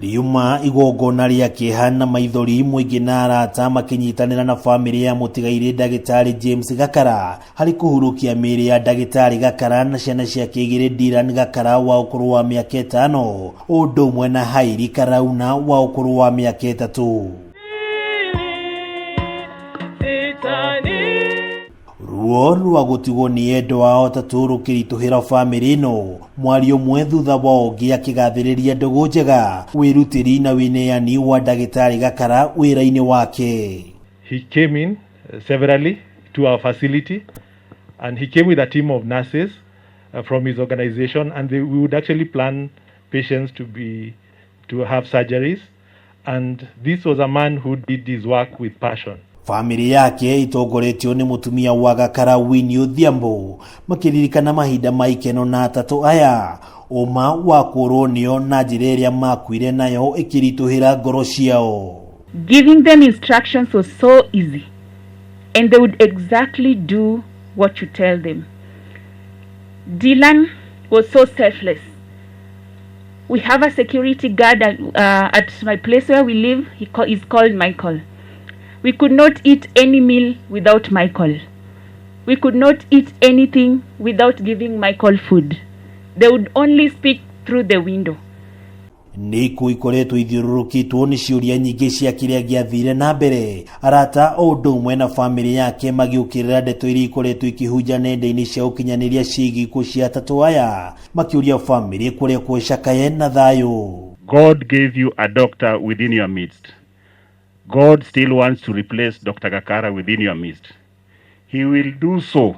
Riuma igongona ria kieha na maithori mwingi na arata makinyitanira na family ya mutigaire Ndagitari James Gakara hari kuhurukia miri ya Ndagitari Gakara na ciana ciake igiri, Dylan Gakara wa ukuru wa miaka 5 undu umwe na Hyla Karauna wa ukuru wa miaka 3. Ruo rwa guthikwo ni endo wa Atatu rukirituhira family ino mwari umwe thutha wa ungi akigathiriria ndugu njega wirutiri na wineani wa Ndagitari Gakara wira-ini wake. He came in severally to our facility, and he came with a team of nurses from his organization, and we would actually plan patients to have surgeries, and this was a man who did his work with passion. Family yake itongoretio ni mutumia wa Gakara Odhiambo makiririkana mahinda maikeno na Atatu aya uma wa kuronio na jireria makwire nayo ikirituhira ngoro ciao. Giving them instructions was so easy, and they would exactly do what you tell them. Dylan was so selfless. We have a security guard at my place where we live. He's called Michael. We could not eat any meal without Michael. We could not eat anything without giving Michael food. They would only speak through the window. Niku ikoretwo ithiururukitwo ni ciuria nyingi cia kiria giathire na mbere. Arata undu umwe na family yake magiukirira ndeto iria ikoretwo ikihunja nenda-ini cia ukinyaniria ciigi cia Atatu aya makiuria family kuria kwicakaye na thayu. God gave you a doctor within your midst. God still wants to replace Dr. Gakara within your midst. He will do so.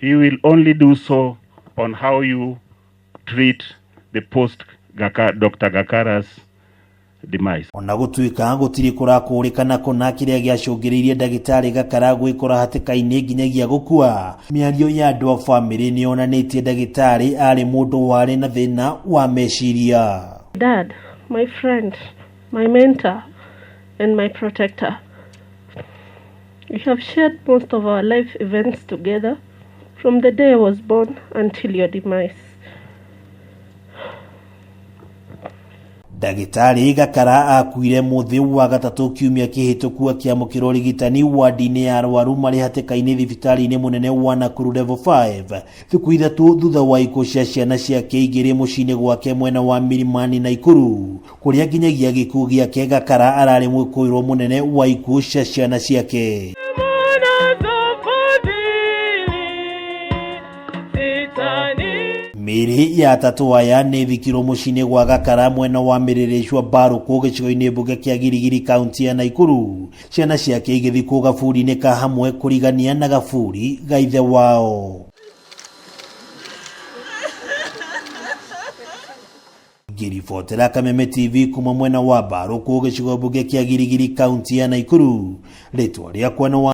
He will only do so on how you treat the post-Dr. Gakara's demise. Ona gutuika gutiri kurakurikana kuna kiria giacungiririe Ndagitari Gakara gwikora hatikaini nginyagia gukua. Miario ya andu a family ni onanitie Ndagitari ari mundu wari na thina wa meciria. Dad, my friend, my mentor, and my protector. We have shared most of our life events together, from the day I was born until your demise. Ndagitari Gakara akuire muthi wa gatatu kiumia kihituku akiamukirwo urigitani wadi-ini ya arwaru mari hatikaini thibitari-ini munene wa Naikuru level 5 thiku ithatu thutha wa ikuũ cia ciana ciake igiri mucii-ini gwake mwena wa Milimani Naikuru kuria nginyagia gikuu giake Gakara arari mwikuirwo munene wa ikuũ cia ciana ciake. Miri ya Atatu aya ni ithikirwo mucii-ini gwa Gakara mwena wa Mbaruk gicigo-ini mbuge kia Gilgil kaunti ya Naikuru. Ciana ciake igithikwo kaburi-ini ka hamwe kurigania na kaburi ga ithe wao. Ngiribotera Kameme TV kuma mwena wa Mbaruk gicigo mbuge kia Gilgil kaunti ya Naikuru. Ritwa riakwa